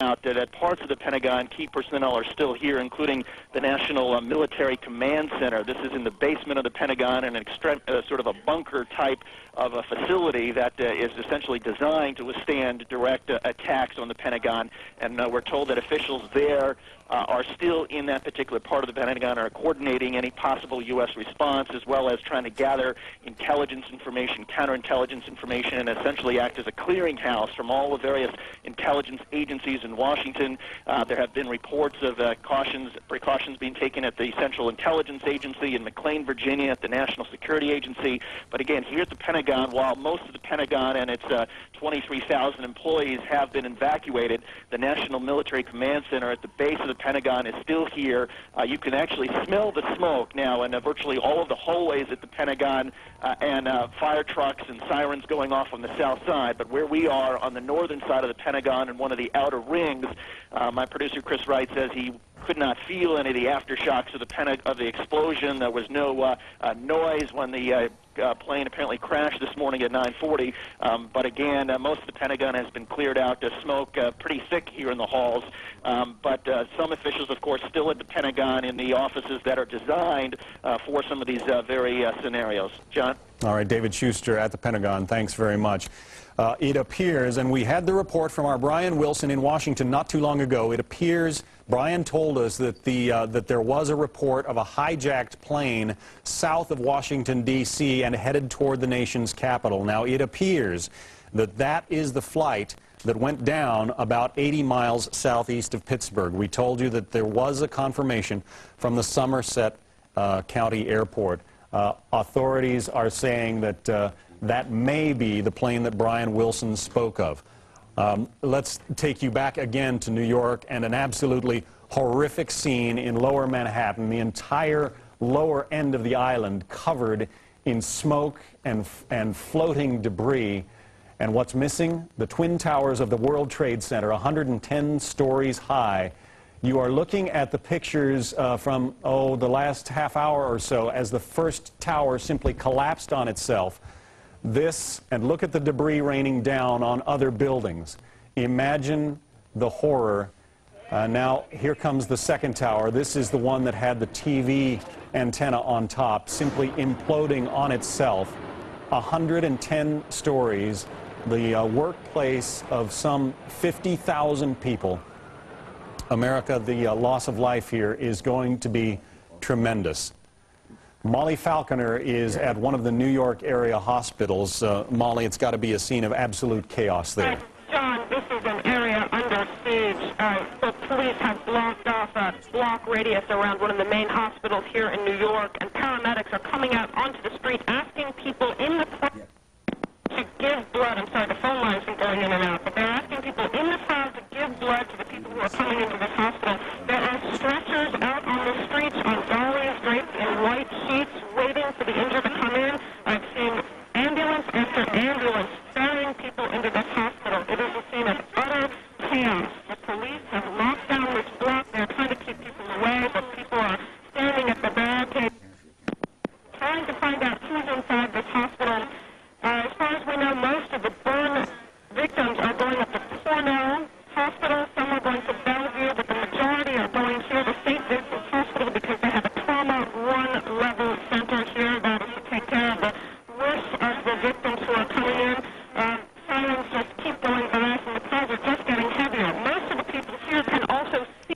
out that parts of the Pentagon, key personnel are still here, including the National Military Command Center. This is in the basement of the Pentagon in an sort of a bunker type of a facility that is essentially designed to withstand direct attacks on the Pentagon. And we're told that officials there are still in that particular part of the Pentagon, are coordinating any possible U.S. response, as well as trying to gather intelligence information, counterintelligence information, and essentially act as a clearinghouse from all the various intelligence agencies in Washington. There have been reports of precautions being taken at the Central Intelligence Agency in McLean, Virginia, at the National Security Agency. But again, here at the Pentagon, while most of the Pentagon and its 23,000 employees have been evacuated, the National Military Command Center at the base of the Pentagon is still here. You can actually smell the smoke now in virtually all of the hallways at the Pentagon, and fire trucks and sirens going off on the south side. But where we are on the northern side of the Pentagon in one of the outer rings, my producer Chris Wright says he could not feel any of the aftershocks of the explosion. There was no noise when the plane apparently crashed this morning at 9:40. But again, most of the Pentagon has been cleared out. The smoke pretty thick here in the halls. But some officials, of course, still at the Pentagon in the offices that are designed for some of these very scenarios. John? All right, David Schuster at the Pentagon, thanks very much. It appears, and we had the report from our Brian Wilson in Washington not too long ago, it appears, Brian told us that that there was a report of a hijacked plane south of Washington, D.C. and headed toward the nation's capital. Now, it appears that that is the flight that went down about 80 miles southeast of Pittsburgh. We told you that there was a confirmation from the Somerset County Airport. Authorities are saying that that may be the plane that Brian Wilson spoke of. Let's take you back again to New York and an absolutely horrific scene in lower Manhattan. The entire lower end of the island covered in smoke and floating debris. And what's missing? The Twin Towers of the World Trade Center, 110 stories high. You are looking at the pictures from, the last half hour or so as the first tower simply collapsed on itself. And look at the debris raining down on other buildings. Imagine the horror. Now, here comes the second tower. This is the one that had the TV antenna on top, simply imploding on itself. 110 stories, the workplace of some 50,000 people. America, the loss of life here is going to be tremendous. Molly Falconer is at one of the New York area hospitals. Molly, it's got to be a scene of absolute chaos there. John, this is an area under siege. The police have blocked off a block radius around one of the main hospitals here in New York, and paramedics are coming out onto the street asking people in the crowd to give blood. I'm sorry, the phone lines are going in and out, but they're asking people in the crowd to give blood to the people who are coming into this hospital. There are stretchers out on the streets on dollies draped in white sheets waiting for the injured to come in. I've seen ambulance after ambulance ferrying people into this hospital. It is a scene of utter chaos. The police have locked down this block. They're trying to keep people away, but people are standing at the barricade trying to find out who's inside this hospital. As far as we know, most of the burn victims are going up to Cornell Hospital. Some are going to Bellevue, but the majority are going here to St. Vincent's Hospital because they have a trauma one-level center here that is to take care of the worst of the victims who are coming in. Sirens just keep going fast, and the crowds are just getting heavier. Most of the people here can also see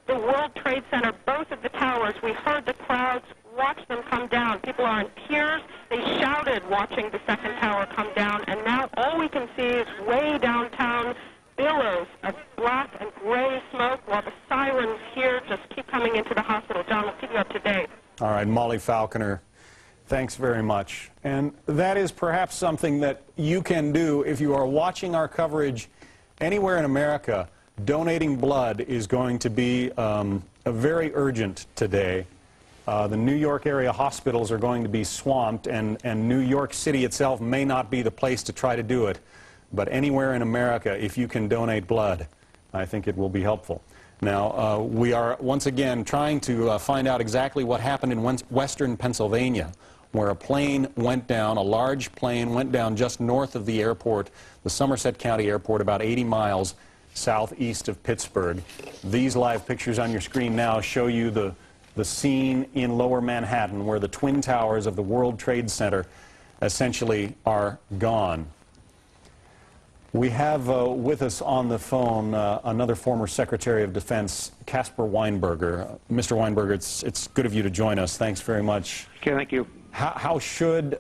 the World Trade Center, both of the towers. We heard the crowds watch them come down. People are in tears. They shouted watching the second tower come down, and now all we can see is way downtown billows of black and gray smoke while the sirens here just keep coming into the hospital. John, we'll keep you up to date. All right, Molly Falconer, thanks very much. And that is perhaps something that you can do if you are watching our coverage anywhere in America. Donating blood is going to be very urgent today. The New York area hospitals are going to be swamped, and New York City itself may not be the place to try to do it. But anywhere in America, if you can donate blood, I think it will be helpful. Now, we are once again trying to find out exactly what happened in western Pennsylvania, where a plane went down, a large plane went down just north of the airport, the Somerset County Airport, about 80 miles southeast of Pittsburgh. These live pictures on your screen now show you the scene in Lower Manhattan where the Twin Towers of the World Trade Center essentially are gone. We have with us on the phone another former Secretary of Defense, Caspar Weinberger. Mr. Weinberger, it's good of you to join us. Thanks very much. Okay, thank you. How should,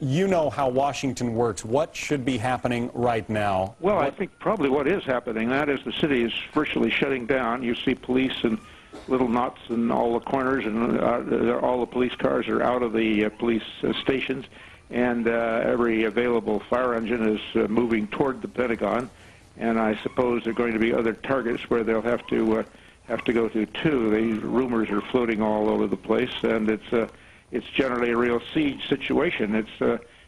you know how Washington works, what should be happening right now? Well, I think probably what is happening, that is the city is virtually shutting down. You see police in little knots in all the corners, and all the police cars are out of the police stations, and every available fire engine is moving toward the Pentagon, and I suppose there are going to be other targets where they'll have to go to too. The rumors are floating all over the place, and it's generally a real siege situation.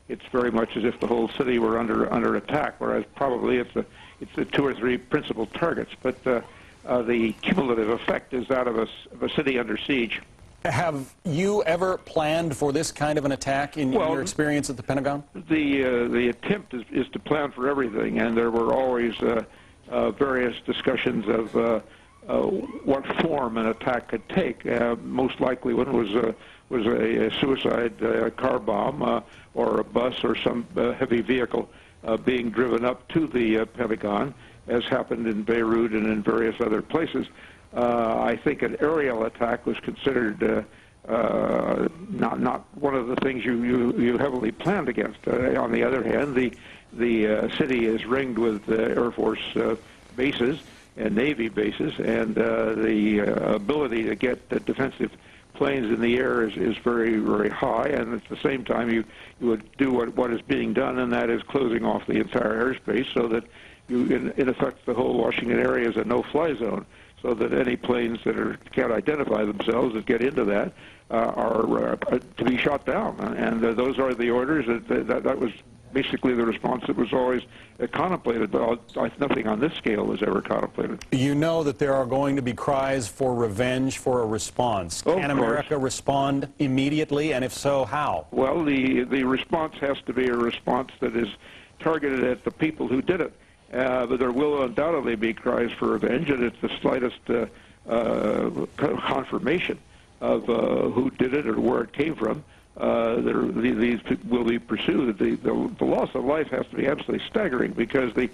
It's very much as if the whole city were under attack, whereas probably it's the two or three principal targets. But the cumulative effect is that of a city under siege. Have you ever planned for this kind of an attack in your experience at the Pentagon? The attempt is to plan for everything, and there were always various discussions of what form an attack could take. Most likely one was a suicide car bomb or a bus or some heavy vehicle being driven up to the Pentagon, as happened in Beirut and in various other places. I think an aerial attack was considered not one of the things you heavily planned against. On the other hand, the city is ringed with Air Force bases and Navy bases, and the ability to get defensive planes in the air is very, very high, and at the same time you would do what is being done, and that is closing off the entire airspace so that you, in effect, the whole Washington area is a no-fly zone, so that any planes that can't identify themselves that get into that are to be shot down. And those are the orders. That was basically the response that was always contemplated, but nothing on this scale was ever contemplated. You know that there are going to be cries for revenge, for a response. Can America respond immediately, and if so, how? Well, the response has to be a response that is targeted at the people who did it. But there will undoubtedly be cries for revenge, and it's the slightest confirmation of who did it or where it came from. These will be pursued. The loss of life has to be absolutely staggering, because the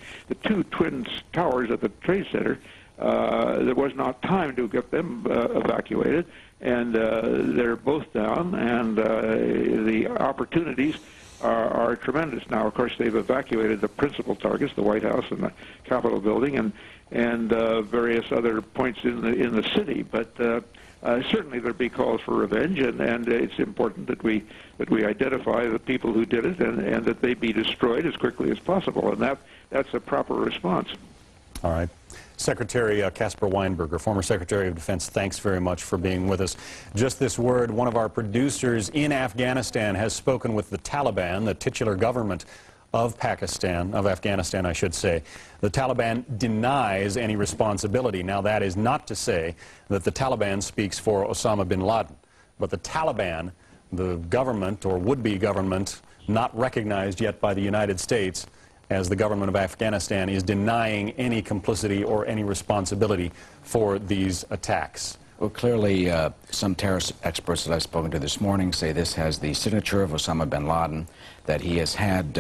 two twin towers at the Trade Center, there was not time to get them evacuated, and they're both down, and the opportunities are tremendous. Now, of course, they've evacuated the principal targets, the White House and the Capitol building, and various other points in the city. But certainly there'll be calls for revenge, and it's important that we identify the people who did it, and that they be destroyed as quickly as possible. And that's a proper response. All right. Secretary Caspar Weinberger, former Secretary of Defense, thanks very much for being with us. Just this word, one of our producers in Afghanistan has spoken with the Taliban, the titular government of Afghanistan, I should say. The Taliban denies any responsibility. Now, that is not to say that the Taliban speaks for Osama bin Laden, but the Taliban, the government or would-be government, not recognized yet by the United States as the government of Afghanistan, is denying any complicity or any responsibility for these attacks. Well, clearly, some terrorist experts that I've spoken to this morning say this has the signature of Osama bin Laden, that he has had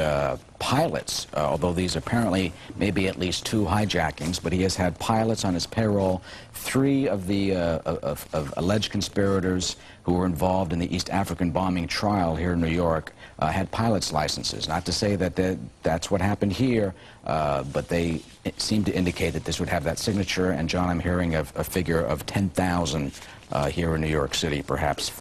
pilots, although these apparently may be at least 2 hijackings, but he has had pilots on his payroll. 3 of the of alleged conspirators who were involved in the East African bombing trial here in New York had pilots' licenses. Not to say that that's what happened here, but they seem to indicate that this would have that signature. And, John, I'm hearing of a figure of 10,000 here in New York City, perhaps.